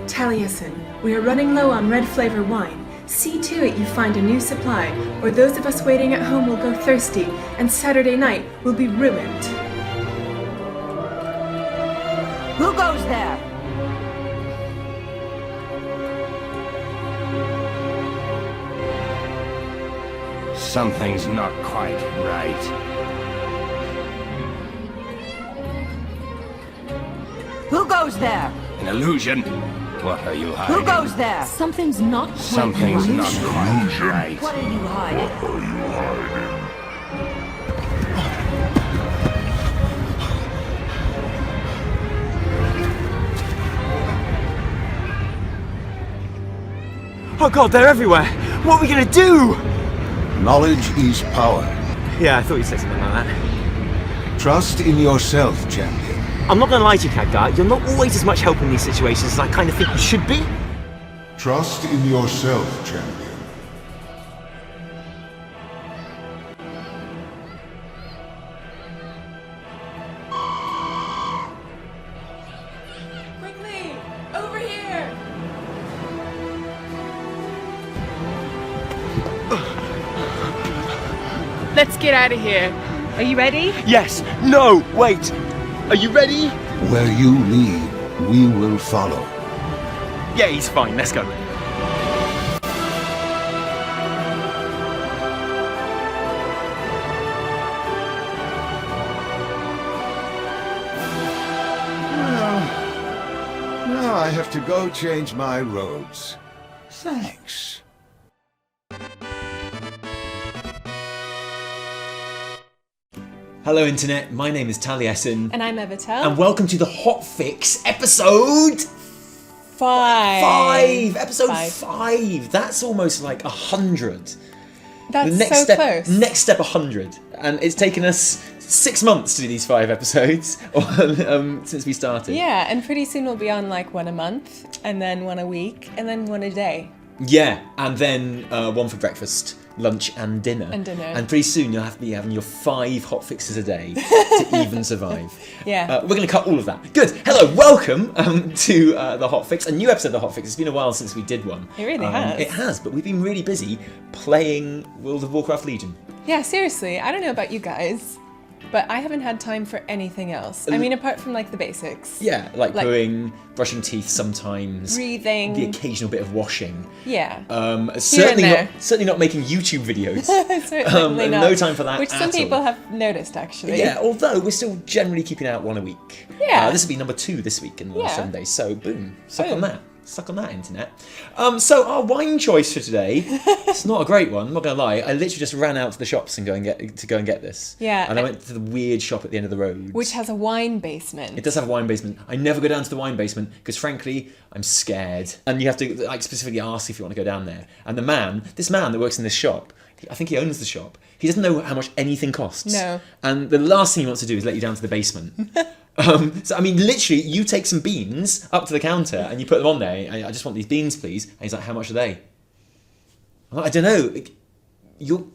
Taliesin, we are running low on red flavor wine. See to it you find a new supply, or those of us waiting at home will go thirsty, and Saturday night will be ruined. Who goes there? Something's not quite right. Who goes there? An illusion? What are you hiding? Who goes there? Something's not quite Something's right. not quite right. What are you hiding? Oh god, they're everywhere! What are we gonna do? Knowledge is power. Yeah, I thought you'd say something like that. Trust in yourself, champion. I'm not gonna lie to you, Khadgar, you're not always as much help in these situations as I kind of think you should be. Trust in yourself, champion. Quickly! Over here! Let's get out of here. Are you ready? Yes! No! Wait! Are you ready? Where you lead, we will follow. Yeah, he's fine, let's go. Now I have to go change my robes. Thanks. Hello Internet, my name is Taliesin. And I'm Evitel. And welcome to the Hotfix episode 5! Episode 5! That's almost like 100. That's The next so step, close. Next step 100. And it's taken us 6 months to do these 5 episodes since we started. Yeah, and pretty soon we'll be on like one a month, and then one a week, and then one a day. Yeah, and then one for breakfast, lunch and dinner. And dinner. And pretty soon you'll have to be having your 5 hot fixes a day to even survive. Yeah. We're going to cut all of that. Good. Hello, welcome to the Hot Fix, a new episode of the Hot Fix. It's been a while since we did one. It really has. It has, but we've been really busy playing World of Warcraft Legion. Yeah, seriously, I don't know about you guys, but I haven't had time for anything else. I mean, apart from like the basics. Yeah, like pooing, brushing teeth sometimes, Breathing. the occasional bit of washing. Yeah. Certainly not making YouTube videos. Certainly not. No time for that Which at some people all. have noticed, actually. Yeah, although we're still generally keeping out one a week. Yeah. This will be number 2 this week in the last Yeah. 7 days. So boom, suck on Boom. that. Suck on that, Internet. So our wine choice for today, it's not a great one, I'm not going to lie. I literally just ran out to the shops and go and get this. Yeah. And I went to the weird shop at the end of the road. Which has a wine basement. It does have a wine basement. I never go down to the wine basement because, frankly, I'm scared. And you have to like specifically ask if you want to go down there. And this man that works in this shop, I think he owns the shop. He doesn't know how much anything costs. No. And the last thing he wants to do is let you down to the basement. So I mean, literally, you take some beans up to the counter and you put them on there. I just want these beans, please. And he's like, "How much are they?" I'm like, I don't know. You're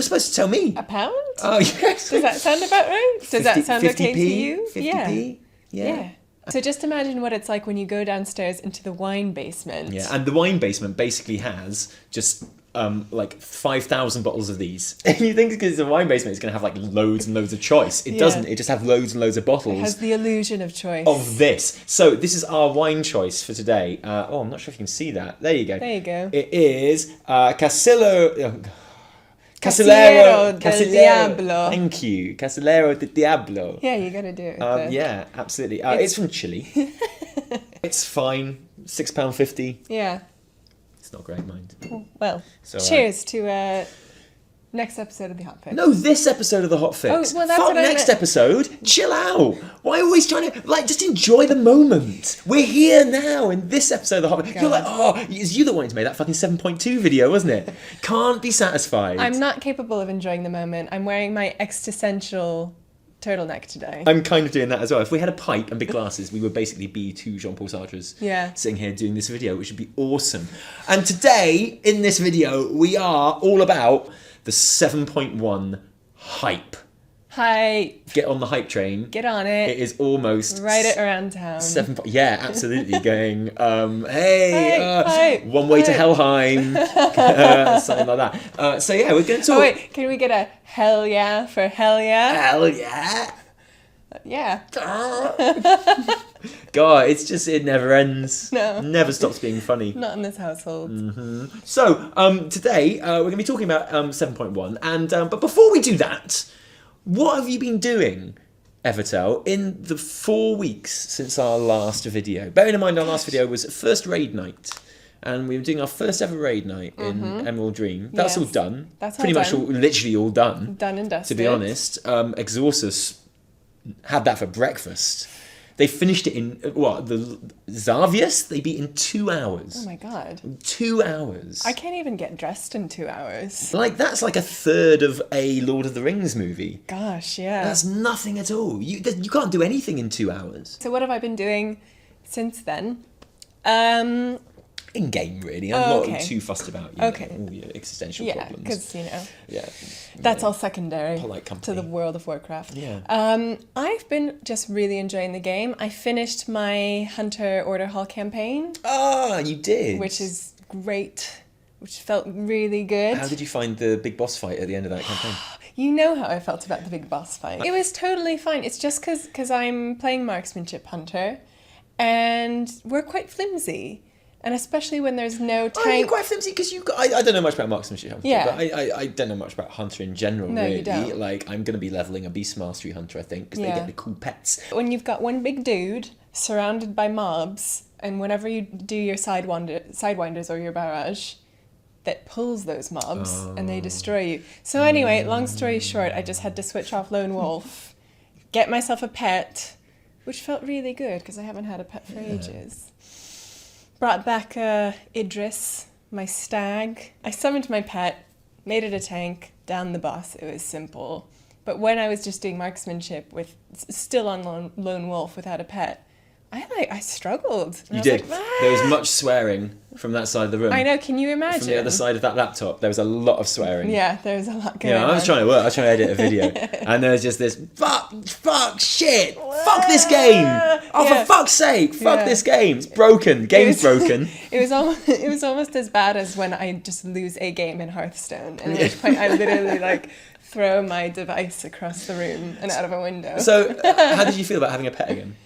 supposed to tell me. A pound? Oh yes. Does that sound about right? Does that sound okay 50p? to you? 50p? Yeah. So just imagine what it's like when you go downstairs into the wine basement. Yeah, and the wine basement basically has just like 5,000 bottles of these. And you think because it's a wine basement, it's going to have like loads and loads of choice. It doesn't. It just has loads and loads of bottles. It has the illusion of choice. Of this. So this is our wine choice for today. I'm not sure if you can see that. There you go. There you go. It is Casillero del Diablo. Thank you. Casillero del Diablo. Yeah, you gotta do it. Yeah, absolutely. It's from Chile. It's fine. £6.50. Yeah. It's not great, mind. Well, So, cheers to next episode of the Hot Fix. No, this episode of the Hot Fix. Oh, well, that's Fuck what I next meant. episode. Chill out. Why always trying to just enjoy the moment? We're here now in this episode of the Hot Fix. God. You're like, it's you that wanted to make that fucking 7.2 video, wasn't it? Can't be satisfied. I'm not capable of enjoying the moment. I'm wearing my existential turtleneck today. I'm kind of doing that as well. If we had a pipe and big glasses, we would basically be 2 Jean-Paul Sartres sitting here doing this video, which would be awesome. And today, in this video, we are all about the 7.1 hype. Hype. Get on the hype train. Get on it. It is almost Ride it around town. Yeah, absolutely. Going, hey, hype, one way to hype. Helheim, something like that. So yeah, we're going to talk. Oh wait, can we get a hell yeah for hell yeah? Hell yeah! Yeah. God, it never ends. No. Never stops being funny. Not in this household. So, today we're going to be talking about 7.1, and but before we do that, what have you been doing, Evitel, in the 4 weeks since our last video? Bearing in mind our last video was first raid night, and we were doing our first ever raid night in Emerald Dream. That's all Yes. done. That's all pretty much done. literally all done. Done and dusted. To be honest, Exorsus had that for breakfast. They finished it in, the Xavius? They beat in 2 hours. Oh my god. 2 hours. I can't even get dressed in 2 hours. Like, that's like a third of a Lord of the Rings movie. Gosh, yeah. That's nothing at all. You can't do anything in 2 hours. So what have I been doing since then? In-game, really. I'm Okay. not too fussed about all your existential Yeah, problems. because, Yeah. that's all secondary Polite to company. the World of Warcraft. Yeah. I've been just really enjoying the game. I finished my Hunter Order Hall campaign, Ah, you did. which is great, which felt really good. How did you find the big boss fight at the end of that campaign? You know how I felt about the big boss fight. It was totally fine. It's just because I'm playing Marksmanship Hunter, and we're quite flimsy. And especially when there's no tank. Oh, you're quite flimsy because I don't know much about marksmanship hunter, Yeah. but I don't know much about hunter in general. No, really. you don't. Like, I'm going to be leveling a beast mastery hunter, I think, because they Yeah. get the cool pets. When you've got one big dude surrounded by mobs, and whenever you do your sidewinders or your barrage, that pulls those mobs and they destroy you. So anyway, long story short, I just had to switch off Lone Wolf, get myself a pet, which felt really good because I haven't had a pet for ages. Brought back Idris, my stag. I summoned my pet, made it a tank, down the boss. It was simple. But when I was just doing marksmanship with still on Lone Wolf without a pet, I struggled. And You I was did. like, There was much swearing from that side of the room. I know, can you imagine? From the other side of that laptop, there was a lot of swearing. Yeah, there was a lot going You know, on. I was trying to edit a video, and there was just this fuck, shit, fuck this game. Oh, Yeah. for fuck's sake, fuck Yeah. this game. It's broken. Game's broken. It was almost as bad as when I just lose a game in Hearthstone, and at which point I literally throw my device across the room and out of a window. So, how did you feel about having a pet again?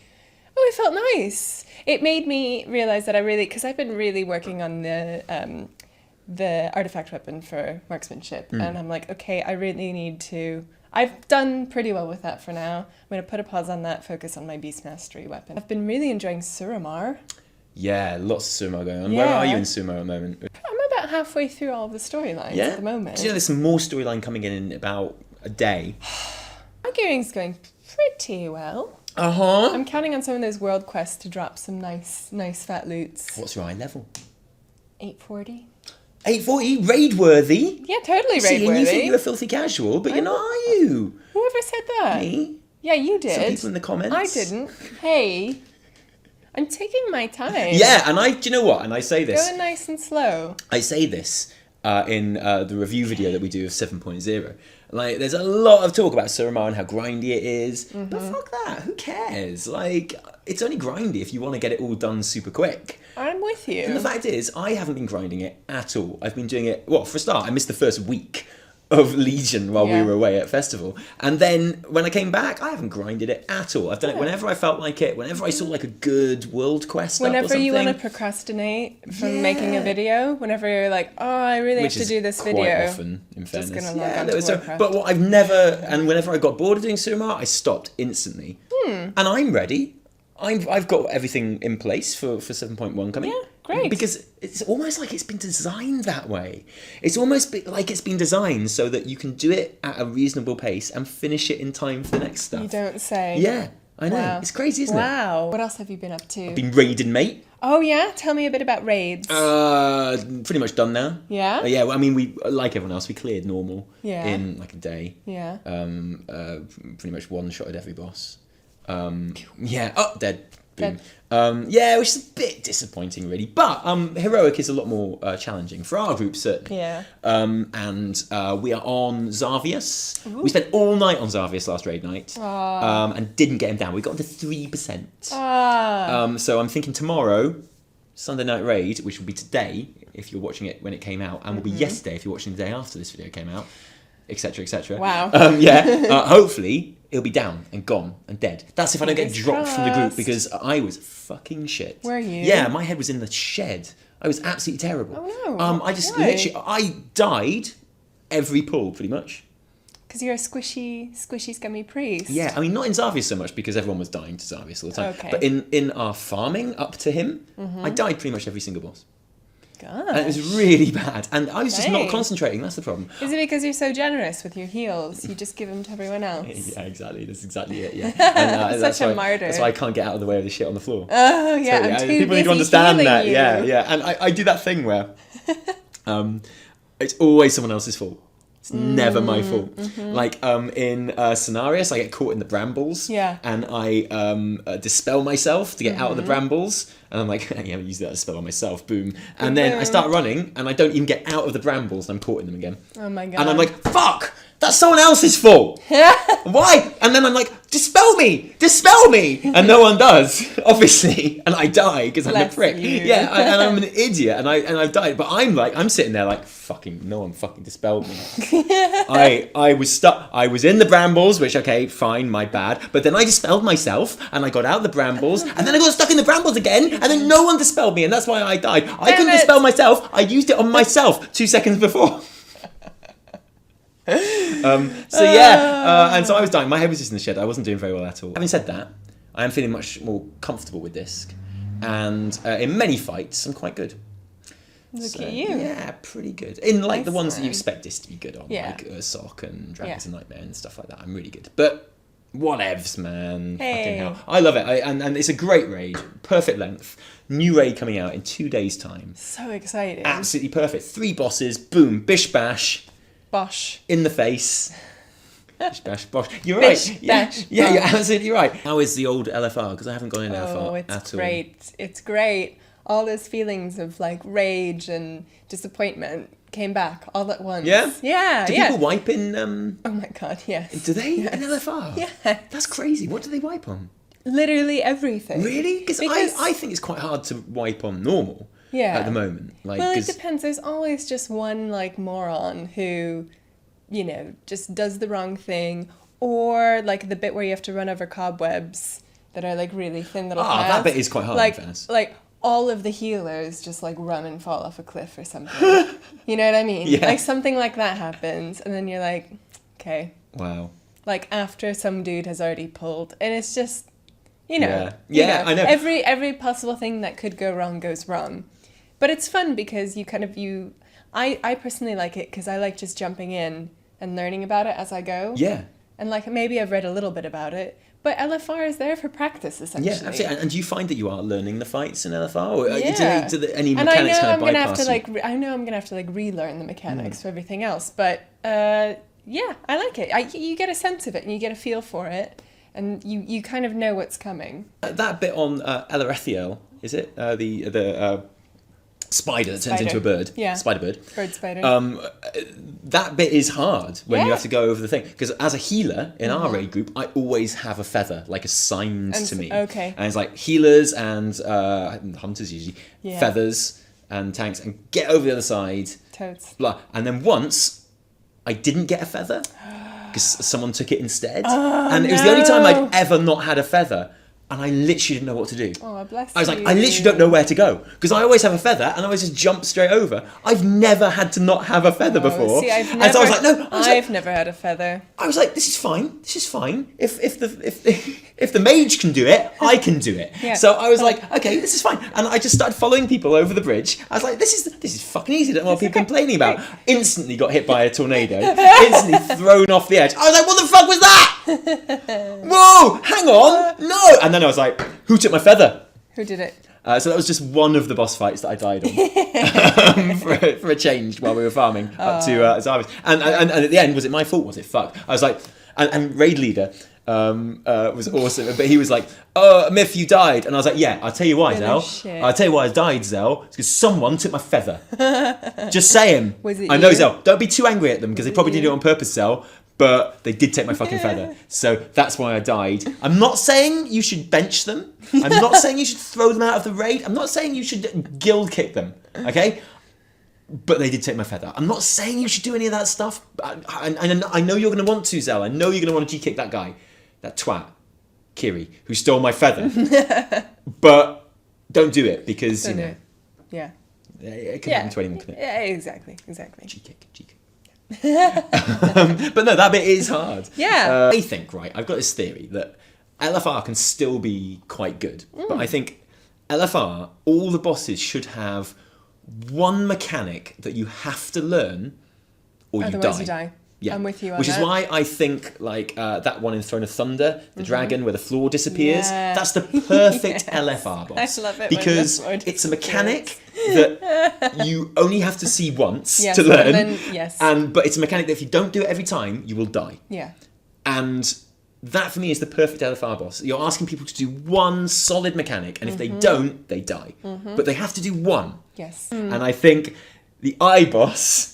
Oh, it felt nice. It made me realize that because I've been really working on the artifact weapon for marksmanship, and I'm like, okay, I really need to. I've done pretty well with that for now. I'm going to put a pause on that, focus on my beast mastery weapon. I've been really enjoying Suramar. Yeah, lots of sumo going on. Where Yeah. are you in sumo at the moment? I'm about halfway through all of the storylines Yeah, at the moment. Do you know there's some more storyline coming in about a day? Arguing's going pretty well. Uh-huh. I'm counting on some of those world quests to drop some nice fat loots. What's your eye level? 840. 840, raid worthy. Yeah, totally See, and you think raid-worthy. you're a filthy casual, but you're not, are you? Whoever said that? Me? Yeah, you did. Some people in the comments. I didn't. Hey, I'm taking my time. Yeah, and do you know what? And I say this. Going nice and slow. I say this in the review video that we do of 7.0. Like, there's a lot of talk about Suramar and how grindy it is, but fuck that. Who cares? Like, it's only grindy if you want to get it all done super quick. I'm with you. And the fact is, I haven't been grinding it at all. I've been doing it, well, for a start, I missed the first week of Legion while we Yeah. were away at festival. And then when I came back, I haven't grinded it at all. I've done it whenever I felt like it, whenever I saw like a good world quest up or Whenever something. you want to procrastinate from making a Yeah. video, whenever you're like, oh, I really Which have to is do this quite video. often, in fairness. Just gonna log on to no, so, Warcraft. but what I've never, and whenever I got bored of doing Suramar, I stopped instantly. And I'm ready. I've got everything in place for 7.1 coming. Yeah, great. Because it's almost like it's been designed that way. It's almost like it's been designed so that you can do it at a reasonable pace and finish it in time for the next stuff. You don't say. Yeah, I know. Wow. It's crazy, isn't it? Wow. What else have you been up to? Been raiding, mate. Oh, yeah? Tell me a bit about raids. Pretty much done now. Yeah? Yeah, well, I mean, we, like everyone else, we cleared normal Yeah. in like a day. Yeah. Pretty much one shot at every boss. Yeah, dead. Boom. Yeah, which is a bit disappointing, really. But heroic is a lot more challenging for our group, certainly. Yeah. And we are on Xavius. Ooh. We spent all night on Xavius last raid night, and didn't get him down. We got to 3%. So I'm thinking tomorrow, Sunday night raid, which will be today if you're watching it when it came out, and will be yesterday if you're watching the day after this video came out, etc., etc. Wow. Hopefully it'll be down and gone and dead. That's if I don't get Fingers dropped from the group, crossed. because I was fucking shit. Were you? Yeah, my head was in the shed. I was absolutely terrible. Oh no. I just Why? literally, I died every pull pretty much. Because you're a squishy, scummy priest. Yeah, I mean, not in Xavius so much because everyone was dying to Xavius all the time. Okay. But in our farming up to him, I died pretty much every single boss. God. And it was really bad. And I was just not Dang. concentrating, that's the problem. Is it because you're so generous with your heals? You just give them to everyone else? Yeah, exactly. That's exactly it, yeah. And, Such a why, martyr. That's why I can't get out of the way of the shit on the floor. Oh, yeah, So, I'm too people need to busy understand healing that. you. Yeah. And I do that thing where it's always someone else's fault. It's never my fault. Like in Scenarios, I get caught in the brambles. Yeah. And I dispel myself to get out of the brambles. And I'm like, yeah, I'll use that to spell on myself. Boom. And then I start running, and I don't even get out of the brambles, and I'm caught in them again. Oh my God. And I'm like, fuck! That's someone else's fault. Why? And then I'm like, dispel me, and no one does, obviously, and I die because I'm a Bless prick. you. Yeah, and I'm an idiot, and I've died. But I'm sitting there like, fucking, no one fucking dispelled me. I was stuck. I was in the brambles, which okay, fine, my bad. But then I dispelled myself, and I got out of the brambles, and then I got stuck in the brambles again, and then no one dispelled me, and that's why I died. I couldn't dispel myself. I used it on myself 2 seconds before. And so I was dying. My head was just in the shed. I wasn't doing very well at all. Having said that, I am feeling much more comfortable with this, and in many fights, I'm quite good. Look at you. Yeah, pretty good. In like the ones that you Excellent. expect this to be good on, Yeah. like Sock and Dragons Yeah. and Nightmare and stuff like that. I'm really good. But whatevs, man. Hey. Fucking hell. I love it. And it's a great raid. Perfect length. New raid coming out in 2 days' time. So exciting. Absolutely perfect. 3 bosses. Boom. Bish bash. Bosh. In the face. Bish bash bosh. You're Bish, right. Yeah, bash, yeah, you're bosh. absolutely right. How is the old LFR? Because I haven't gone in LFR Oh, at it's all. great. It's great. All those feelings of like rage and disappointment came back all at once. Yeah? Yeah. Do yeah. people wipe in... Oh my God, yes. Do they? In LFR? Yeah. That's crazy. What do they wipe on? Literally everything. Really? Because Because- I think it's quite hard to wipe on normal Yeah. at the moment. Like, Well, it 'cause- depends. There's always just one like moron who, you know, just does the wrong thing, or like the bit where you have to run over cobwebs that are like really thin little paths. that bit is quite hard, in Like, fairness. like all of the healers just like run and fall off a cliff or something. You know what I mean? Yeah. Like something like that happens, and then you're like, okay. Wow. Like after some dude has already pulled, and it's just, you know, Yeah. you Yeah, I know. Every possible thing that could go wrong goes wrong, but it's fun because you kind of I personally like it because I like just jumping in and learning about it as I go. Yeah. And like maybe I've read a little bit about it, but LFR is there for practice essentially. Yeah, absolutely. And do you find that you are learning the fights in LFR? Or Yeah. do any And I mechanics know kind I'm of gonna have bypass to you? I know I'm gonna have to like relearn the mechanics for everything else, but yeah, I like it. You get a sense of it and you get a feel for it, and you kind of know what's coming. That bit on Elethiel, is it? The spider that turns into a bird. Yeah. Spider bird. Bird spider. That bit is hard when you Yeah. have to go over the thing. Because as a healer in our raid group, I always have a feather, like assigned And to me. okay. And it's like healers and hunters usually, Yeah. feathers and tanks, and get over the other side. Toads. Blah. And then once, I didn't get a feather because someone took it instead. Oh, and it was the only time no. I'd ever not had a feather. And I literally didn't know what to do. Oh, bless I was like, you. I literally don't know where to go. Because I always have a feather and I always just jump straight over. I've never had to not have a feather before. See, I've and never, so I was like, no, I've never had a feather. I was like, this is fine. This is fine. If the mage can do it, I can do it. Yeah. So I was like, okay, this is fine. And I just started following people over the bridge. I was like, this is fucking easy. I don't know what people complaining about. Instantly got hit by a tornado. Instantly thrown off the edge. I was like, what the fuck was that? Whoa, hang on, no. And then I was like, who took my feather? Who did it? So that was just one of the boss fights that I died on for a change while we were farming up to Zarvis. And at the end, was it my fault? Was it fuck? I was like, and raid leader was awesome. But he was like, "Oh, Myth, you died," and I was like, "Yeah, I'll tell you why, Yeah, no Zell. shit. I'll tell you why I died, Zell. It's because someone took my feather. Just saying. Was it I know, you? Zell. Don't be too angry at them because they probably did it on purpose, Zell. But they did take my fucking feather. So that's why I died. I'm not saying you should bench them. I'm not saying you should throw them out of the raid. I'm not saying you should guild kick them. Okay? But they did take my feather. I'm not saying you should do any of that stuff. I know you're going to want to, Zell. I know you're going to want to G-kick that guy. That twat, Kiri, who stole my feather. But don't do it because, Don't you do know. it. Yeah. It can happen to anyone, can it? Yeah, exactly. G-kick. But no, that bit is hard. Yeah. I think, right, I've got this theory that LFR can still be quite good. But I think LFR, all the bosses should have one mechanic that you have to learn or you Otherwise die. you die. Yeah. I'm with you on Which is that. why I think like that one in Throne of Thunder, the dragon where the floor disappears, Yeah. that's the perfect Yes. LFR boss. I love it when because the floor it's a mechanic that you only have to see once Yes, to learn. and then- yes. But it's a mechanic that if you don't do it every time, you will die. Yeah. And that for me is the perfect LFR boss. You're asking people to do one solid mechanic, and if they don't, they die. But they have to do one. Yes. And I think the I boss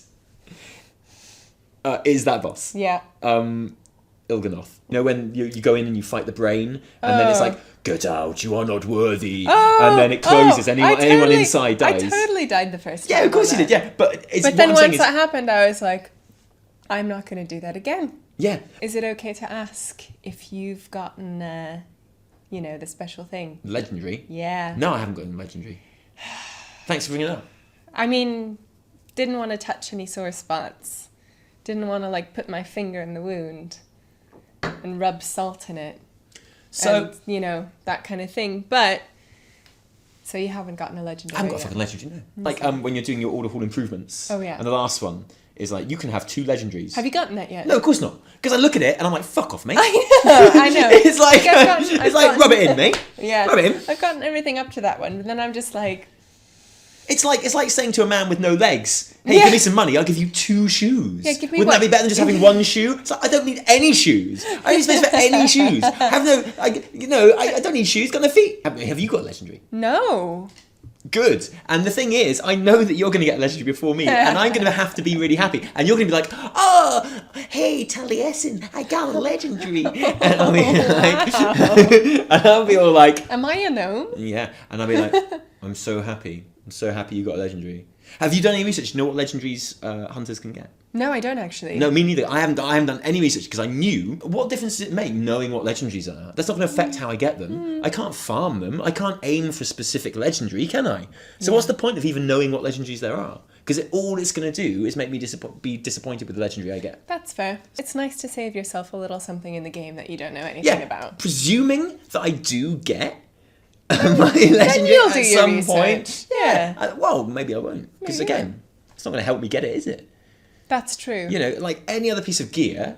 is that boss. Yeah. Il'gynoth. You know when you go in and you fight the brain, and then it's like, "Get out! You are not worthy." And then it closes. Anyone inside dies. I totally died the first time. Yeah, of course on you did. that. Yeah, but it's. But what then I'm saying once is, that happened, I was like, I'm not going to do that again. yeah, Is it okay to ask if you've gotten, the special thing? legendary. Yeah. No, I haven't gotten legendary. Thanks for bringing it up. I mean, didn't want to touch any sore spots. Didn't want to put my finger in the wound and rub salt in it. So And, that kind of thing. But, so you haven't gotten a legendary I haven't got a yet. fucking legendary. No. Like when you're doing your order hall improvements. Oh, yeah. And the last one is like you can have 2 legendaries. Have you gotten that yet? No, of course not. Because I look at it and I'm like, fuck off, mate. I know. It's like I've gotten- rub it in, mate. Yeah. Rub it in. I've gotten everything up to that one, but then I'm just like, It's like saying to a man with no legs, "Hey, Yeah. give me some money. I'll give you 2 shoes." Yeah, give me Wouldn't that one. be better than just having 1 shoe? It's like I don't need any shoes. I don't need space for any shoes. I have no, I don't need shoes. Got no feet. Have you got a legendary? no. Good. And the thing is, I know that you're going to get a legendary before me, and I'm going to have to be really happy. And you're going to be like, "Oh, hey, Taliesin, I got a legendary." And I'll be like, and I'll be all like, Am I a gnome? yeah. And I'll be like, I'm so happy. I'm so happy you got a legendary. Have you done any research? Do you know what legendaries hunters can get? No, I don't actually. No, me neither. I haven't done any research because I knew. What difference does it make knowing what legendaries are? That's not going to affect how I get them. I can't farm them. I can't aim for a specific legendary, can I? So what's the point of even knowing what legendaries there are? Because all it's going to do is make me be disappointed with the legendary I get. That's fair. It's nice to save yourself a little something in the game that you don't know anything about. Presuming that I do get my legendary you'll at do your some research. point. Yeah. Well, maybe I won't. Because Maybe again, it's not going to help me get it, is it? That's true. You know, like any other piece of gear,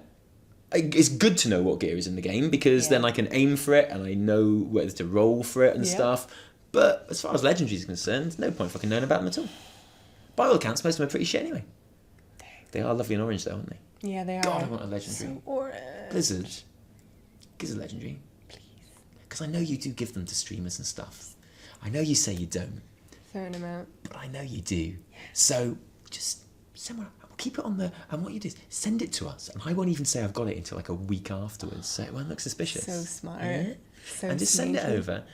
it's good to know what gear is in the game because then I can aim for it and I know whether to roll for it and Yeah. stuff. But as far as legendaries are concerned, there's no point fucking knowing about them at all. By all accounts, most of them are pretty shit anyway. They are lovely and orange though, aren't they? Yeah, they are. God, I want a legendary. So orange. Blizzard, give us a legendary. Please. Because I know you do give them to streamers and stuff. I know you say you don't, Certain amount. but I know you do. So just somewhere. Keep it on the, and what you do is send it to us, and I won't even say I've got it until like a week afterwards, so it won't look suspicious. So smart. Yeah? So And just send it sneaky. over,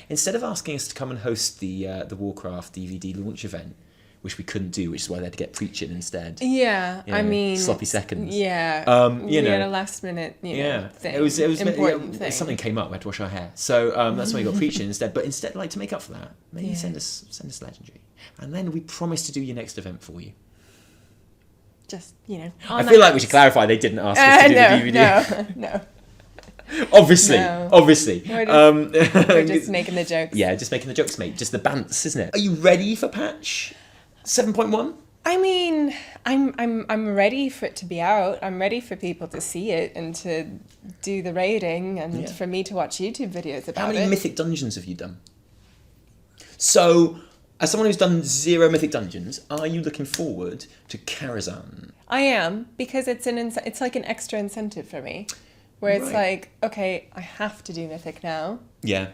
instead of asking us to come and host the Warcraft DVD launch event, which we couldn't do, which is why they had to get preaching instead. Yeah, You I know, mean... sloppy seconds. Yeah. You we had know. a last minute, Yeah, thing. it was important thing. something came up. We had to wash our hair, so that's why we got preaching instead. But instead, like to make up for that, maybe Yeah. send us legendary, and then we promise to do your next event for you. Just, I feel like we should clarify they didn't ask us to do the DVD. No. Obviously. We're just making the jokes. Yeah, just making the jokes, mate. Just the bants, isn't it? Are you ready for patch 7.1? I mean, I'm ready for it to be out. I'm ready for people to see it and to do the raiding and for me to watch YouTube videos about How it. many mythic dungeons have you done? So, As someone who's done 0 Mythic Dungeons, are you looking forward to Karazhan? I am, because it's it's like an extra incentive for me, where it's like, okay, I have to do Mythic now Yeah,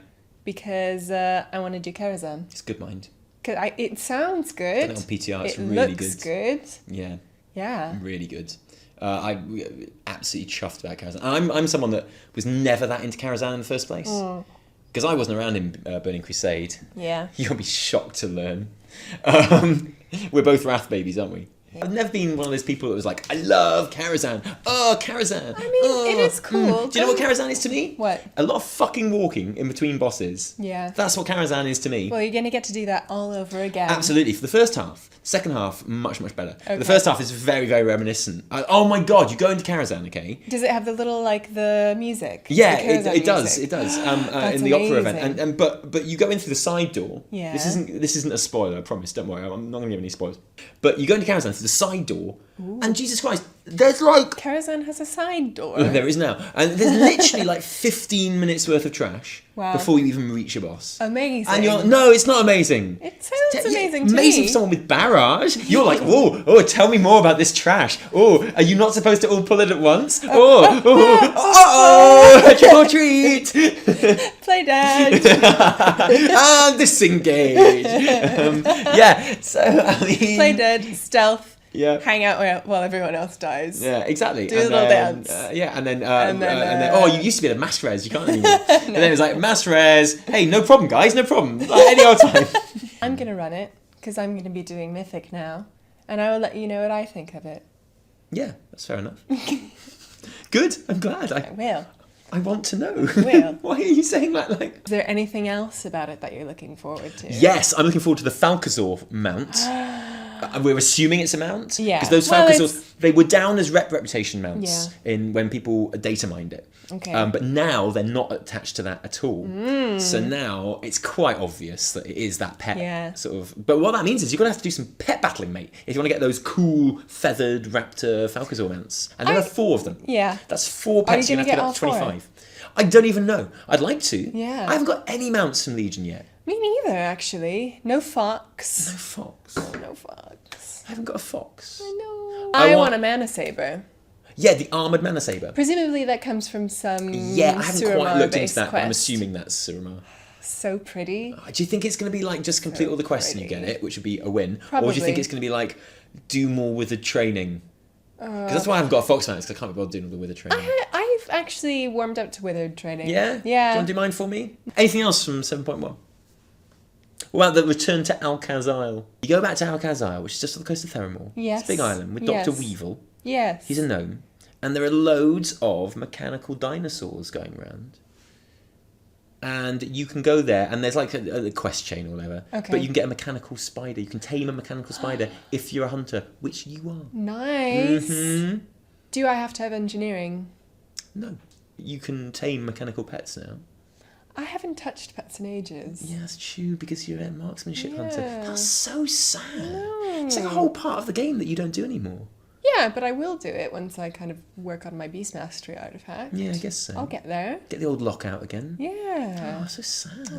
because I want to do Karazhan. it's good mind. Cause it sounds good. Done it on PTR, it's it really looks good. good. Yeah, Yeah. really good. I'm absolutely chuffed about Karazhan. I'm someone that was never that into Karazhan in the first place. Because I wasn't around in Burning Crusade. Yeah. You'll be shocked to learn. We're both Wrath babies, aren't we? I've never been one of those people that was like, I love Karazhan. Oh, Karazhan. I mean, it is cool. Do you know what Karazhan is to me? What? A lot of fucking walking in between bosses. Yeah. That's what Karazhan is to me. Well, you're going to get to do that all over again. Absolutely. For the first half. Second half, much, much better. Okay. The first half is very, very reminiscent. Oh my god, you go into Karazhan, okay? Does it have the little, like, the music? Yeah, The Karazhan it does. music? It does. That's In the opera amazing. event, and but you go in through the side door. Yeah. This isn't a spoiler. I promise. Don't worry. I'm not going to give any spoilers. But you go into Karazhan through the side door, and Jesus Christ, there's like Karazhan has a side door. there is now, and there's literally like 15 minutes worth of trash Wow. before you even reach your boss. Amazing. And you're no, it's not amazing. It sounds amazing to amazing me. for someone with barrage. You're like, oh, tell me more about this trash. Oh, are you not supposed to all pull it at once? Trick or treat. Play dead. And disengage. Yeah, so I mean, Play dead. Stealth. Yeah. Hang out while everyone else dies. Yeah, exactly. Do a little dance. And then, oh, you used to be able to mass res, you can't anymore. And then it was like, mass res, hey, no problem, guys, no problem. Like, any old time. I'm going to run it because I'm going to be doing Mythic now. And I will let you know what I think of it. Yeah, that's fair enough. Good, I'm glad. I will. I want to know. Will. Why are you saying that? Like, Is there anything else about it that you're looking forward to? yes, I'm looking forward to the Falcazor mount. We're assuming it's a mount. Yeah. Because those Well, Falcazors, they were down as reputation mounts Yeah. when people data mined it. Okay. But now they're not attached to that at all. So now it's quite obvious that it is that pet Yeah. sort of. But what that means is you're going to have to do some pet battling, mate, if you want to get those cool feathered raptor Falcazor mounts. And there are 4 of them. Yeah. That's 4 Are you pets. You're gonna going to get have to get all up to 4? 25. I don't even know. I'd like to. Yeah. I haven't got any mounts from Legion yet. Me neither, actually. No fox. No fox. No fox. I haven't got a fox. No. I I want- want a mana saber. Yeah, the armoured mana saber. Presumably that comes from some Yeah, I haven't quite looked into Suramar-based that, but I'm quest. assuming that's Suramar. So pretty. Do you think it's going to be like just complete all the quests and you get pretty. it, which would be a win? Or do you Probably. think it's going to be like do more with the training? Because that's why I haven't got a fox mount, because I can't be bothered doing all the wither training. I've actually warmed up to withered training. Yeah? Yeah. Do you want to do mine for me? Anything else from 7.1? What about the return to Alcazar? You go back to Alcazar, which is just on the coast of Theramore. Yes. It's a big island with Yes. Dr. Weevil. Yes. He's a gnome. And there are loads of mechanical dinosaurs going around. And you can go there, and there's like a quest chain or whatever. Okay. But you can get a mechanical spider. You can tame a mechanical spider if you're a hunter, which you are. Nice. Mhm. Do I have to have engineering? No. You can tame mechanical pets now. I haven't touched pets in ages. Yeah, that's true, because you're a marksmanship hunter. Yeah. That's so sad. No. It's like a whole part of the game that you don't do anymore. Yeah, but I will do it once I kind of work on my Beast Mastery artifact. Yeah, I guess so. I'll get there. Get the old lock out again. Yeah. Oh, so sad.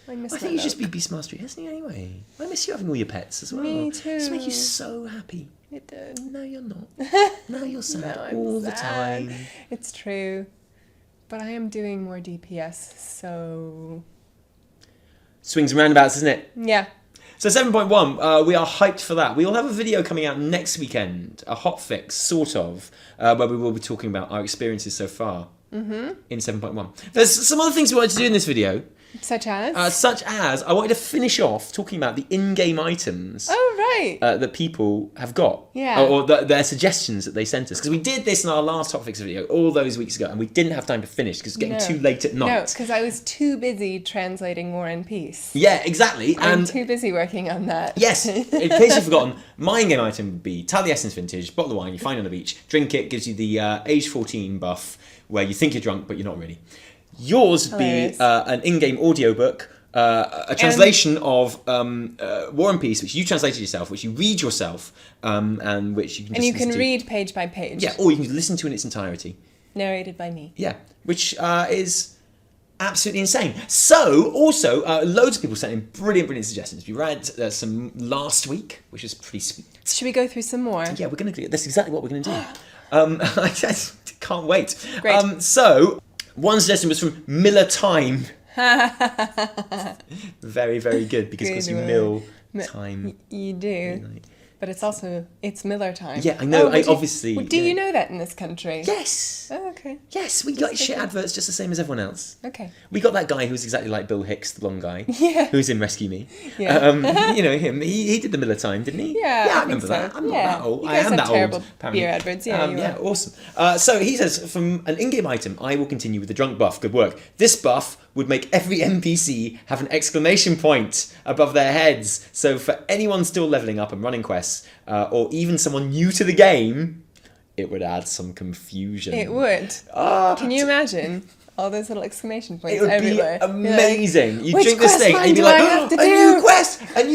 I miss I my think you should just look. be Beastmastery, hasn't he, anyway? I miss you having all your pets as well. Me Just make you too. so happy. It did. No, you're not. No, you're sad No, I'm all the sad. time. It's true. But I am doing more DPS, so... Swings and roundabouts, isn't it? Yeah. So 7.1, we are hyped for that. We'll have a video coming out next weekend, a hotfix, sort of, where we will be talking about our experiences so far in 7.1. There's some other things we wanted to do in this video, Such as? such as I wanted to finish off talking about the in-game items Oh, right. that people have got. Yeah. Or their suggestions that they sent us. Because we did this in our last hotfix video all those weeks ago, and we didn't have time to finish because it's getting too late at No, night. because I was too busy translating War and Peace. Yeah, exactly. I'm And too busy working on that. yes, in case you've forgotten, my in-game item would be Taliesin's Vintage, bottle of wine, you find it on the beach, drink it, gives you the age 14 buff, where you think you're drunk, but you're not really. Yours would be Hilarious. an in-game audiobook, a translation of War and Peace, which you translated yourself, which you read yourself, and which you can And just you can listen to. read page by page. Yeah, or you can listen to in its entirety. Narrated by me. Yeah, which is Absolutely insane. So, also, loads of people sent in brilliant suggestions. We read some last week, which is pretty sweet. Should we go through some more? Yeah, we're going to do. That's exactly what we're going to do. I just can't wait. Great. So, one suggestion was from Miller Time. Very, very good because of course you mill time. You do. Midnight. But it's Miller time. Yeah, I know. Do Yeah. you know that in this country? Yes. Oh, okay. Yes, we got shit adverts just the same as everyone else. Okay. We got that guy who's exactly like Bill Hicks, the blonde guy. Yeah. Who's in Rescue Me. Yeah. You know him. He did the Miller Time, didn't he? Yeah, I I remember think so. that. I'm not Yeah. that old. You I guys am have that terrible old. Apparently. beer adverts. Yeah, you yeah, are. awesome. So he says, from an in-game item, I will continue with the drunk buff. Good work. This buff would make every NPC have an exclamation point above their heads. So for anyone still leveling up and running quests, or even someone new to the game, it would add some confusion. It would. Can you imagine all those little exclamation points It would everywhere? be amazing. You Which drink this quest thing line and you'd be do I like, have to a do?"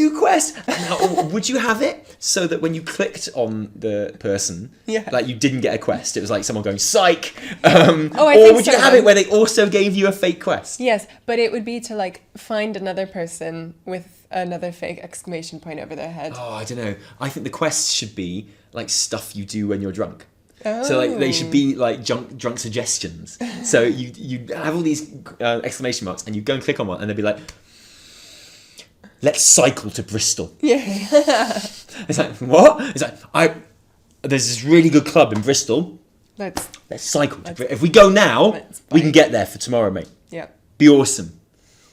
new quest. Now, would you have it so that when you clicked on the person, Yeah. like you didn't get a quest? It was like someone going, psych. I Or think would so you have then. it where they also gave you a fake quest? Yes, but it would be to like find another person with another fake exclamation point over their head. Oh, I don't know. I think the quests should be like stuff you do when you're drunk. So like they should be like drunk suggestions. So you have all these exclamation marks and you go and click on one and they'll be like, let's cycle to Bristol. Yeah. It's like, what? It's like, there's this really good club in Bristol. Let's cycle to Bristol. If we go now, let's we can bike. get there for tomorrow, mate. Yeah. Be awesome.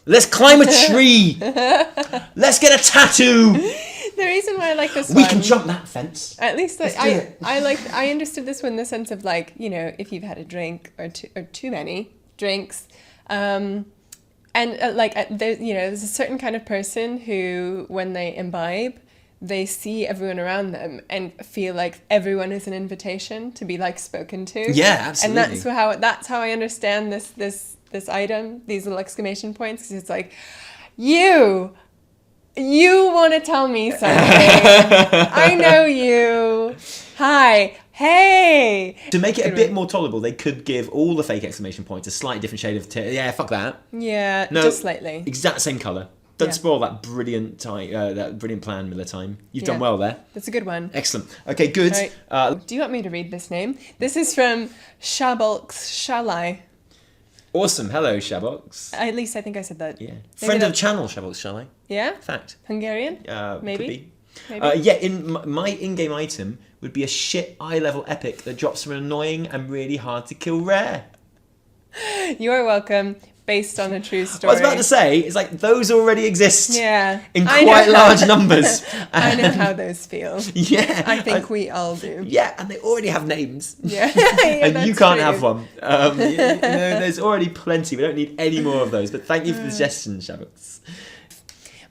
Let's climb a tree. Let's get a tattoo. The reason why I like this We one, can jump that fence. at least Let's do I it. I understood this one in the sense of like, you know, if you've had a drink or too many drinks, and there's a certain kind of person who, when they imbibe, they see everyone around them and feel like everyone is an invitation to be like spoken to. Yeah, absolutely. And that's how I understand this item, these little exclamation points, because it's like, you want to tell me something. I know you. Hi. Hey. To make it a bit more tolerable, they could give all the fake exclamation points a slightly different shade of yeah, fuck that. Yeah, No, just slightly. Exact same colour. Don't Yeah. spoil that brilliant plan, Miller Time. You've done Yeah. well there. That's a good one. Excellent. Okay, good. Right. Do you want me to read this name? This is from Shabolks Shalai. Awesome. Hello, Shabox. At least I think I said that. Yeah. Maybe Friend of that- the channel, Shabox, shall I? Yeah? Fact. Hungarian? Maybe. Could be. Maybe. Yeah, my in-game item would be a shit eye-level epic that drops from an annoying and really hard to kill rare. You are welcome. Based on a true I story. was about to say, it's like those already exist. Yeah. In I know quite how- large numbers. I know how those feel. Yeah. I think we all do. Yeah, and they already have names. Yeah. And that's you can't true. have one. There's already plenty. We don't need any more of those. But thank you for the suggestion, Shabox.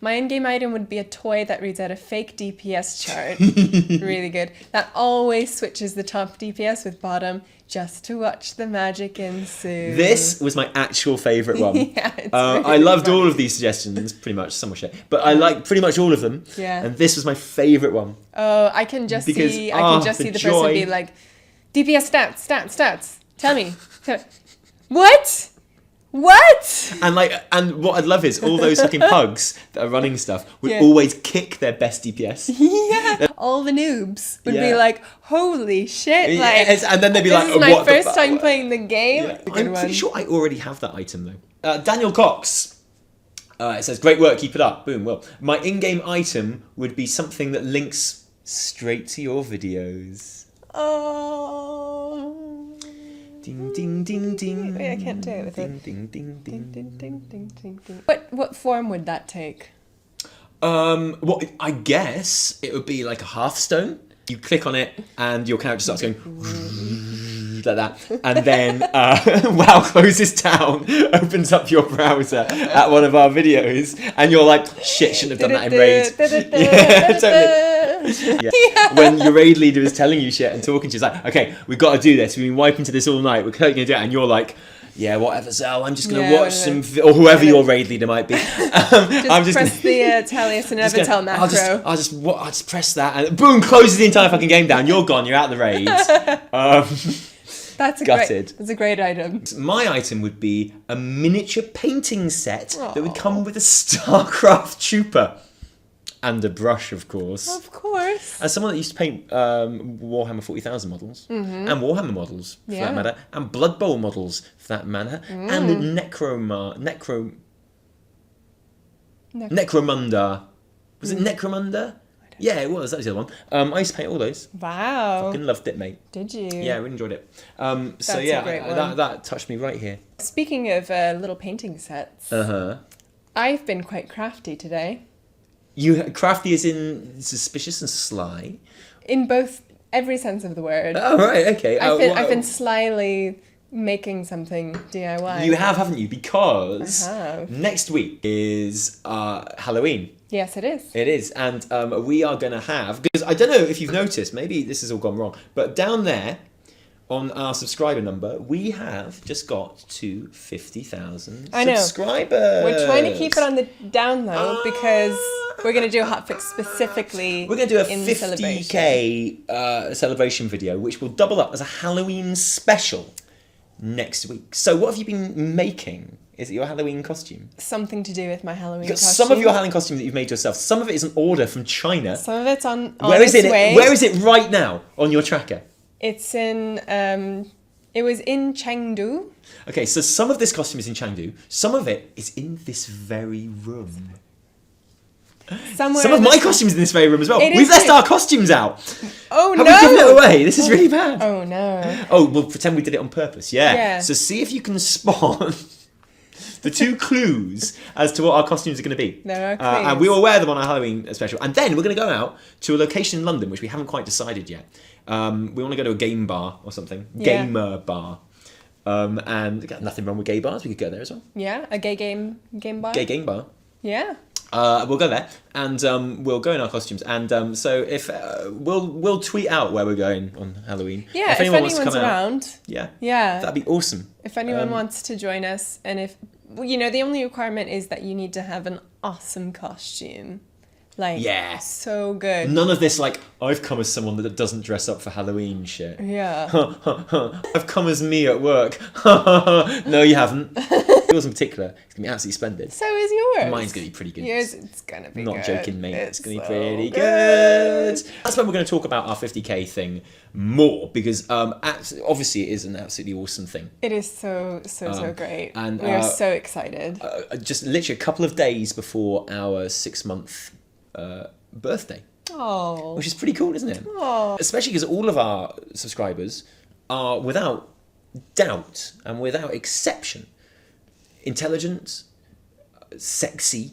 My in-game item would be a toy that reads out a fake DPS chart. Really good. That always switches the top DPS with bottom just to watch the magic ensue. This was my actual favourite one. Yeah, it's I really loved funny. all of these suggestions, pretty much. Some were shit. But I liked pretty much all of them. Yeah. And this was my favourite one. Oh, I can just Because, see. I can just the see the joy. person be like, DPS stats. Tell me. What? And what I'd love is all those fucking pugs that are running stuff would Yeah. always kick their best DPS. Yeah. All the noobs would be Yeah. like, holy shit. Yes, and then they'd be this like, is my what the first fuck? time playing the game. Yeah. Good I'm one. pretty sure I already have that item though. Daniel Cox. It says, great work, keep it up. Boom, well. My in-game item would be something that links straight to your videos. Oh. Ding, ding, ding, ding. Wait, I can't do it with ding, it. ding, ding, ding, Ding, ding. ding, ding, ding, ding. What form would that take? Well, I guess it would be like a Hearthstone. You click on it and your character starts going like that. And then WoW closes down, opens up your browser at one of our videos, and you're like, shit, shouldn't have done that in Raid. Yeah, totally. Yeah. When your raid leader is telling you shit and talking to you, it's like, okay, we've got to do this. We've been wiping to this all night. We're totally going to do it. And you're like, yeah, whatever, Zell. I'm just going to watch some... or whoever your raid leader might be. I'm just press the Taliesin Evitel macro. I'll just press that and boom, closes the entire fucking game down. You're gone. You're out of the raid. That's Gutted. That's a great item. My item would be a miniature painting set that would come with a StarCraft trooper. And a brush, of course. Of course. As someone that used to paint Warhammer 40,000 models, and Warhammer models, for that matter, and Blood Bowl models, for that matter, and Necromunda. Was it Necromunda? Yeah, it was. That was the other one. I used to paint all those. Wow. Fucking loved it, mate. Did you? Yeah, I really enjoyed it. That's a great one. That touched me right here. Speaking of little painting sets, I've been quite crafty today. You crafty as in suspicious and sly? In every sense of the word. Oh, right, okay. I've been slyly making something DIY. You have, haven't you? Because I have. Next week is Halloween. Yes, it is. It is, and we are going to have, because I don't know if you've noticed, maybe this has all gone wrong, but down there on our subscriber number, we have just got to 50,000 subscribers. We're trying to keep it on the down low because we're going to do a hotfix specifically. We're going to do a in 50k celebration video, which will double up as a Halloween special next week. So what have you been making? Is it your Halloween costume? Something to do with my Halloween You've got costume. some of your Halloween costume that you've made yourself. Some of it is an order from China. Some of it's on Where is its it? way. Where is it right now on your tracker? It's in. It was in Chengdu. Okay, so some of this costume is in Chengdu. Some of it is in this very room. Somewhere. Some of my costumes in this very room as well. It We've is left too. our costumes out. Oh Have no! we given it away? This is really bad. Oh no! Oh, we'll pretend we did it on purpose. Yeah. Yeah. So see if you can spot the two clues as to what our costumes are going to be. There are clues. And we will wear them on our Halloween special. And then we're going to go out to a location in London, which we haven't quite decided yet. We want to go to a game bar or something. Yeah. Gamer bar. And nothing wrong with gay bars. We could go there as well. Yeah, a gay game bar. Gay game bar. Yeah. We'll go there and we'll go in our costumes. And so if we'll tweet out where we're going on Halloween. Yeah, if anyone wants anyone's to come around. out, yeah, Yeah. that'd be awesome. If anyone wants to join us, and if the only requirement is that you need to have an awesome costume. Like, Yeah. so good. None of this like I've come as someone that doesn't dress up for Halloween shit. Yeah. I've come as me at work. No, you haven't. Yours in particular, it's gonna be absolutely splendid. So is yours. Mine's gonna be pretty good. Yours, it's gonna be Not good. joking, mate. It's gonna be so pretty good. That's when we're going to talk about our 50k thing more because obviously it is an absolutely awesome thing. It is so great. and, we are so excited. Just literally a couple of days before our 6-month birthday, Oh. which is pretty cool, isn't it? Oh. Especially because all of our subscribers are without doubt and without exception intelligent, sexy,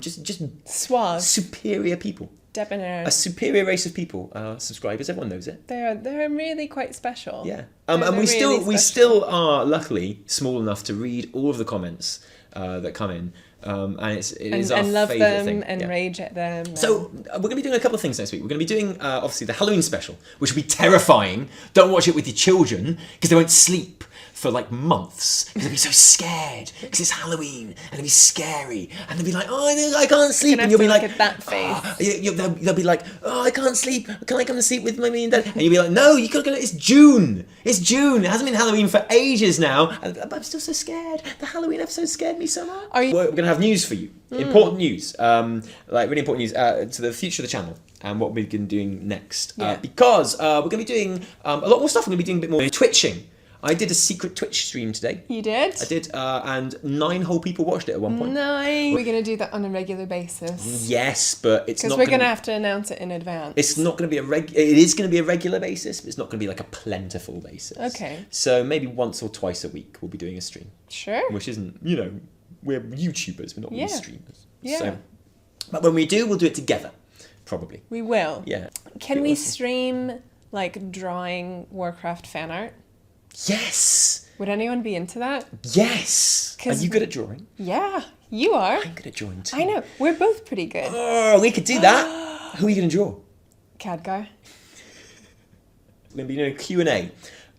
just Suave. superior people. Debonair. A superior race of people, our subscribers. Everyone knows it. They're really quite special. Yeah, They're and we really still are luckily small enough to read all of the comments that come in, and it is our and love favourite them thing. and Yeah. rage at them. So we're going to be doing a couple of things next week. We're going to be doing obviously the Halloween special, which will be terrifying. Don't watch it with your children because they won't sleep for like months because they'll be so scared because it's Halloween and it'll be scary and they'll be like, oh, I can't sleep, and you'll be like, at that face. they'll be like, oh, I can't sleep. Can I come and sleep with mommy and dad? And you'll be like, no, you gotta go. It's June. It's June. It hasn't been Halloween for ages now, but I'm still so scared. The Halloween episode scared me so much. We're gonna have news for you. Important news, like really important news to the future of the channel and what we're gonna be doing next. Because we're gonna be doing a lot more stuff. We're gonna be doing a bit more twitching. I did a secret Twitch stream today. You did? I did, and 9 whole people watched it at one point. Nice. We're going to do that on a regular basis. Yes, but it's not because we're going to have to announce it in advance. It's not going to be it is going to be a regular basis, but it's not going to be like a plentiful basis. Okay. So maybe once or twice a week we'll be doing a stream. Sure. Which isn't, we're YouTubers, we're not really streamers. Yeah. So, but when we do, we'll do it together, probably. We will. Yeah. Can we stream like drawing Warcraft fan art? Yes. Would anyone be into that? Yes. Are you good at drawing? Yeah, you are. I'm good at drawing too. I know. We're both pretty good. Oh, we could do that. Who are you going to draw? Khadgar. We're going to be doing a Q&A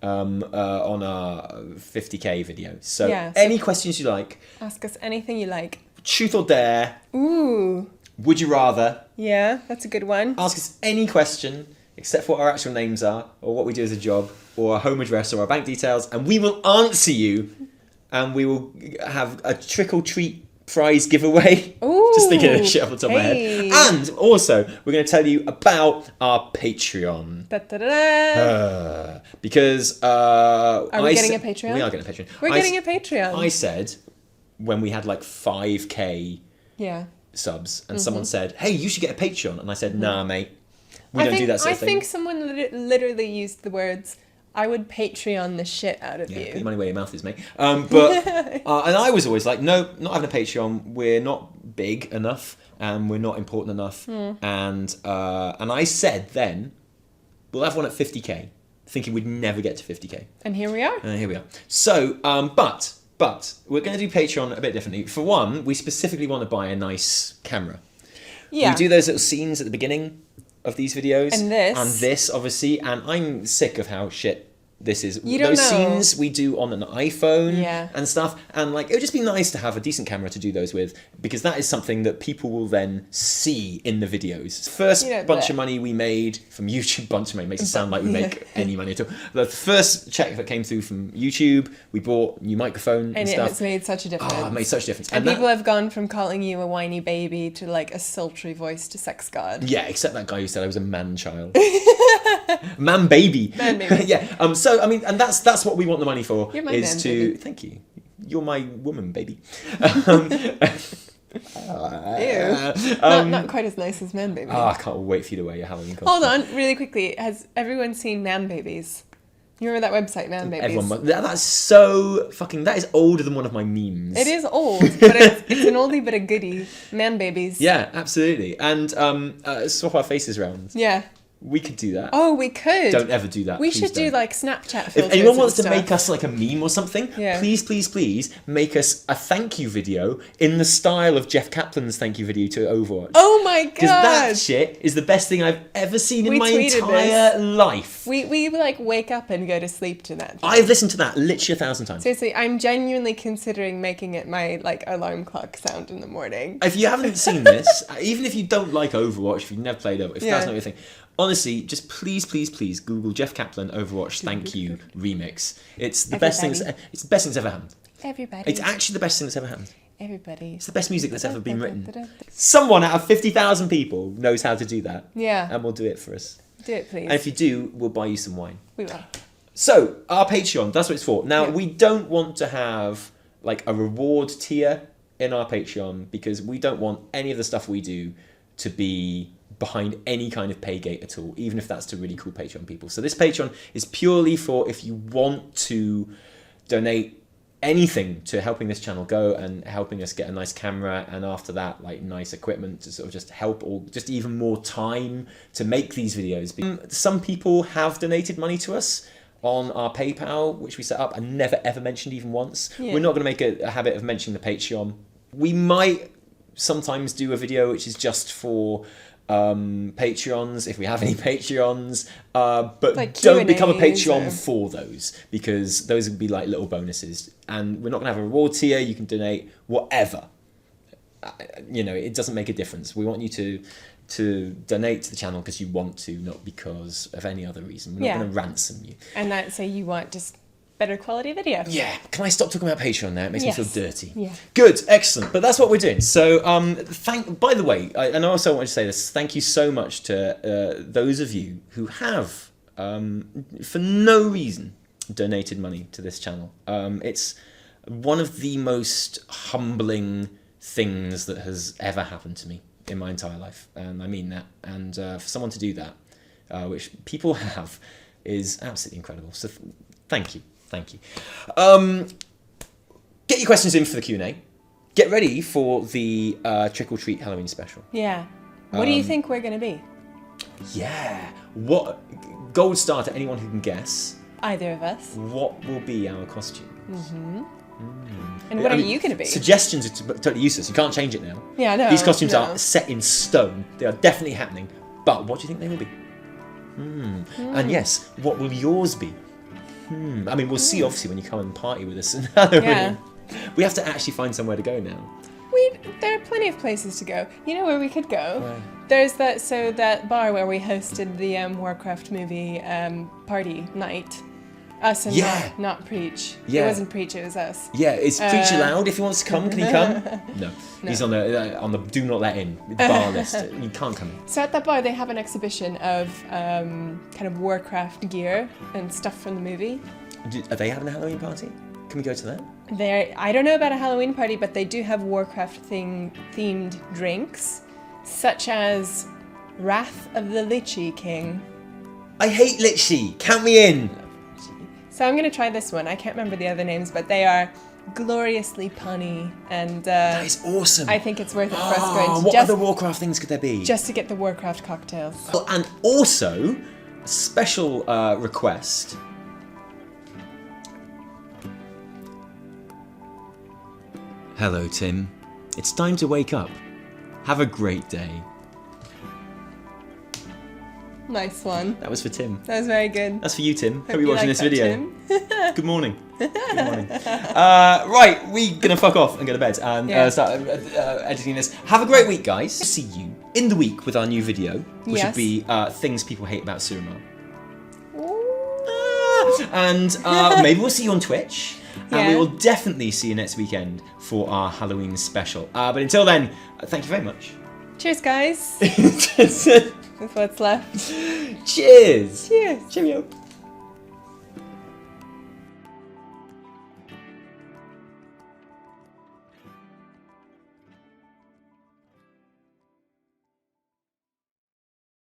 on our 50k video. So Yeah, so any questions you like. Ask us anything you like. Truth or dare. Ooh. Would you rather. Yeah, that's a good one. Ask us any question, except for what our actual names are, or what we do as a job, or our home address, or our bank details, and we will answer you, and we will have a trick-or-treat prize giveaway. Ooh, just thinking of shit off the top of my hey. head. And also, we're going to tell you about our Patreon. Da-da-da-da. Because Are we getting a Patreon? We are getting a Patreon. We're getting a Patreon. I said when we had like 5k Yeah. subs, and someone said, "Hey, you should get a Patreon," and I said, "Nah, mate, we don't do that sort I of thing." think someone literally used the words, "I would Patreon the shit out of Yeah, you." put your money where your mouth is, mate. But and I was always like, no, not having a Patreon. We're not big enough, and we're not important enough. And I said then, we'll have one at 50k, thinking we'd never get to 50k. And here we are. And here we are. So, but we're going to do Patreon a bit differently. For one, we specifically want to buy a nice camera. Yeah. We do those little scenes at the beginning of these videos. And this. And this, obviously. And I'm sick of how shit this is. You don't those know. scenes we do on an iPhone Yeah. and stuff. And like, it would just be nice to have a decent camera to do those with, because that is something that people will then see in the videos. First bunch of money we made from YouTube, bunch of money makes it sound like we make any money at all. The first check that came through from YouTube, we bought a new microphone and stuff. It's made such a difference. Oh, it made such a difference. And that- people have gone from calling you a whiny baby to like a sultry voice to sex god. Yeah, except that guy who said I was a man child. Man baby. Man baby. Yeah. So I mean, and that's what we want the money for. You're my is man to baby. Thank you. You're my woman, baby. Ew. Not quite as nice as man baby. Oh, I can't wait for you to wear your Halloween costume. Hold on, really quickly. Has everyone seen Man Babies? You remember that website, Man Babies? Everyone, that's so fucking. That is older than one of my memes. It is old, but it's an oldie but a goodie. Man Babies. Yeah, absolutely. And swap our faces around. Yeah. We could do that. Oh, we could. Don't ever do that. We Please should do don't. like Snapchat filters. If anyone and wants to stuff. make us like a meme or something, Yeah. please make us a thank you video in the style of Jeff Kaplan's thank you video to Overwatch. Oh my god! Because that shit is the best thing I've ever seen in We my tweeted entire life. We like wake up and go to sleep to that. I've listened to that literally 1,000 times. Seriously, I'm genuinely considering making it my like alarm clock sound in the morning. If you haven't seen this, even if you don't like Overwatch, if you've never played Overwatch, if Yeah. that's not your thing, honestly, just please Google Jeff Kaplan Overwatch Thank You remix. It's the best thing. It's the best thing that's ever happened. Everybody. It's actually the best thing that's ever happened. Everybody. It's the best music that's ever been written. Someone out of 50,000 people knows how to do that. Yeah. And will do it for us. Do it, please. And if you do, we'll buy you some wine. We will. So, our Patreon, that's what it's for. Now, Yeah. we don't want to have like a reward tier in our Patreon, because we don't want any of the stuff we do to be behind any kind of pay gate at all, even if that's to really cool Patreon people. So this Patreon is purely for if you want to donate anything to helping this channel go and helping us get a nice camera, and after that, like nice equipment to sort of just help, or just even more time to make these videos. Some people have donated money to us on our PayPal, which we set up and never ever mentioned even once. Yeah. We're not going to make a habit of mentioning the Patreon. We might sometimes do a video which is just for Patreons, if we have any Patreons, but Like don't become a Q&As Patreon or- for those, because those would be like little bonuses, and we're not going to have a reward tier. You can donate whatever. You know, it doesn't make a difference. We want you to donate to the channel because you want to, not because of any other reason. We're not Yeah. going to ransom you. And that's say you want just better quality video. Yeah, can I stop talking about Patreon now? It makes Yes. me feel dirty. Yeah. Good, excellent. But that's what we're doing. So, by the way, and I also want to say this, thank you so much to those of you who have, for no reason, donated money to this channel. It's one of the most humbling things that has ever happened to me in my entire life. And I mean that. And for someone to do that, which people have, is absolutely incredible. So thank you. Thank you. Get your questions in for the Q&A. Get ready for the Trick or Treat Halloween special. Yeah. What do you think we're going to be? Yeah. What gold star to anyone who can guess Either of us. what will be our costume. And what I are mean, you going to be? Suggestions are totally useless. You can't change it now. Yeah, no. These costumes no. are set in stone. They are definitely happening. But what do you think they will be? And yes, what will yours be? I mean, we'll see obviously when you come and party with us in Halloween. Yeah. We have to actually find somewhere to go now. We there are plenty of places to go. You know where we could go? Where? There's that bar where we hosted the Warcraft movie party night. Us and Yeah. not Preach. Yeah. It wasn't Preach, it was us. Yeah, is Preach allowed? If he wants to come, can he come? No. He's on the do not let in bar list. You can't come in. So at that bar they have an exhibition of kind of Warcraft gear and stuff from the movie. Are they having a Halloween party? Can we go to that? I don't know about a Halloween party, but they do have Warcraft themed drinks, such as Wrath of the Lich King. I hate Litchi. Count me in. So I'm going to try this one. I can't remember the other names, but they are gloriously punny, and That is awesome. I think it's worth it for us going to What other Warcraft things could there be? just to get the Warcraft cocktails. Oh, and also, a special request. Hello, Tim. It's time to wake up. Have a great day. Nice one. That was for Tim. That was very good. That's for you, Tim. Hope you you're watching like this that, video. Tim. Good morning. Good morning. Right, we're gonna fuck off and go to bed and start editing this. Have a great week, guys. See you in the week with our new video, which Yes. would be things people hate about Suramar. And maybe we'll see you on Twitch. And we Yeah. will definitely see you next weekend for our Halloween special. But until then, thank you very much. Cheers, guys. Cheers. With what's left. Cheers. Cheers. Cheerio.